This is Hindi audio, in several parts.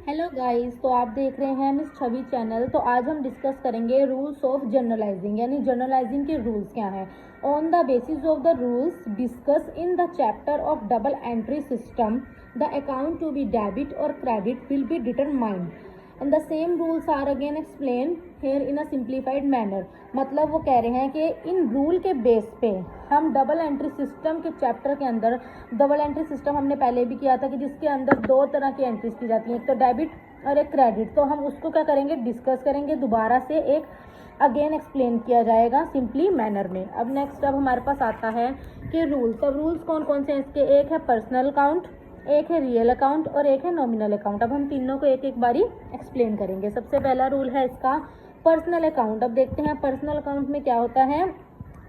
हेलो गाइस, तो आप देख रहे हैं मिस छवि चैनल। तो आज हम डिस्कस करेंगे रूल्स ऑफ जनरलाइजिंग, यानी जनरलाइजिंग के रूल्स क्या हैं। On the basis of the rules discussed in the chapter of double entry system the account to be debit और credit will be determined and the same rules are again explain here in a simplified manner. मतलब वो कह रहे हैं कि इन रूल के बेस पे हम डबल एंट्री सिस्टम के चैप्टर के अंदर, डबल एंट्री सिस्टम हमने पहले भी किया था कि जिसके अंदर दो तरह की एंट्रीज की जाती हैं, एक तो डेबिट और एक क्रेडिट। तो हम उसको क्या करेंगे, डिस्कस करेंगे दोबारा से, एक अगेन एक्सप्लेन किया जाएगा सिंपली मैनर में। अब नेक्स्ट अब हमारे पास आता है कि रूल्स। अब रूल्स कौन कौन से हैं इसके, एक है पर्सनल अकाउंट, एक है रियल अकाउंट और एक है नॉमिनल अकाउंट। अब हम तीनों को एक एक बारी एक्सप्लेन करेंगे। सबसे पहला रूल है इसका पर्सनल अकाउंट। अब देखते हैं पर्सनल अकाउंट में क्या होता है।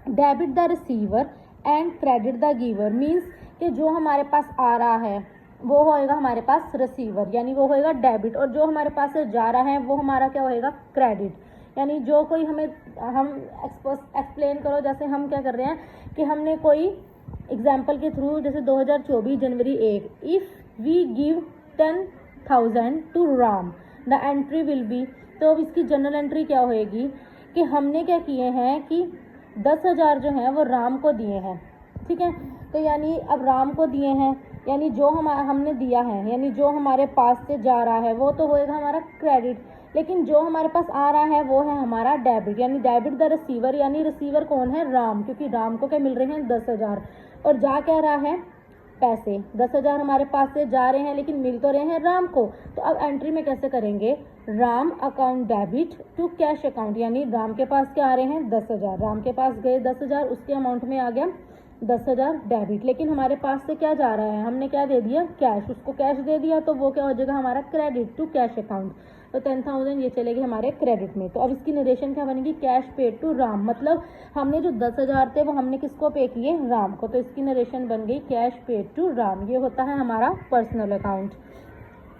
Debit the receiver and credit the giver, means कि जो हमारे पास आ रहा है वो होएगा हमारे पास रिसीवर, यानी वो होएगा डेबिट, और जो हमारे पास से जा रहा है वो हमारा क्या होएगा, क्रेडिट। यानी जो कोई हमें हम एक्सप्लेन करो, जैसे हम क्या कर रहे हैं कि हमने कोई एग्जाम्पल के थ्रू, जैसे 2024 जनवरी 1, if we give 10,000 to Ram the entry will be. तो अब इसकी जनरल एंट्री क्या होएगी कि हमने क्या किए हैं कि 10,000 जो हैं वो राम को दिए हैं, ठीक है। तो यानी अब राम को दिए हैं, यानी जो हमने दिया है, यानी जो हमारे पास से जा रहा है वो तो होएगा हमारा क्रेडिट, लेकिन जो हमारे पास आ रहा है वो है हमारा डेबिट, यानी डेबिट द रिसीवर। यानी रिसीवर कौन है, राम, क्योंकि राम को क्या मिल रहे हैं 10,000 और जा क्या रहा है पैसे। 10,000 हमारे पास से जा रहे हैं लेकिन मिल तो रहे हैं राम को। तो अब एंट्री में कैसे करेंगे, Ram account debit to cash account, यानी राम के पास क्या आ रहे हैं 10,000, राम के पास गए 10,000, उसके अमाउंट में आ गया 10,000 डेबिट, लेकिन हमारे पास से क्या जा रहा है, हमने क्या दे दिया, कैश, उसको कैश दे दिया, तो वो क्या हो जाएगा हमारा क्रेडिट टू कैश अकाउंट। तो 10,000 ये चलेगी हमारे क्रेडिट में। तो अब इसकी नरेशन क्या बनेगी, कैश पेड टू राम, मतलब हमने जो 10,000 थे वो हमने किसको पे किए, राम को, तो इसकी नरेशन बन गई कैश पेड टू राम। ये होता है हमारा पर्सनल अकाउंट।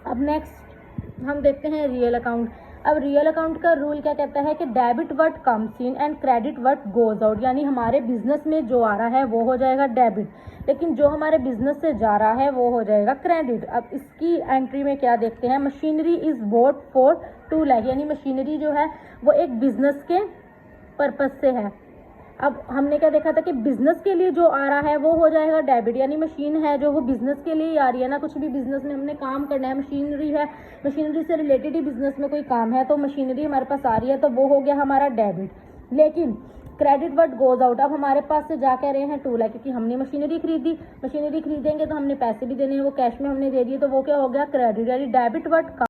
अब नेक्स्ट हम देखते हैं रियल अकाउंट। अब रियल अकाउंट का रूल क्या कहता है कि debit what comes in and credit what goes out, यानी हमारे बिजनेस में जो आ रहा है वो हो जाएगा डेबिट, लेकिन जो हमारे बिजनेस से जा रहा है वो हो जाएगा क्रेडिट। अब इसकी एंट्री में क्या देखते हैं, machinery is boat for 2 lakh, यानी मशीनरी जो है वो एक बिजनेस के पर्पज से है। अब हमने क्या देखा था कि बिजनेस के लिए जो आ रहा है वो हो जाएगा डेबिट, यानी मशीन है जो वो बिजनेस के लिए ही आ रही है ना, कुछ भी बिजनेस में हमने काम करना है, मशीनरी है, मशीनरी से रिलेटेड ही बिजनेस में कोई काम है, तो मशीनरी हमारे पास आ रही है, तो वो हो गया हमारा डेबिट। लेकिन क्रेडिट व्हाट गोज आउट, अब हमारे पास से जा कह रहे हैं 2 लाख, क्योंकि हमने मशीनरी खरीदी, मशीनरी खरीदेंगे तो हमने पैसे भी देने हैं, वो कैश में हमने दे दिए, तो वो क्या हो गया क्रेडिट, यानी डेबिट व्हाट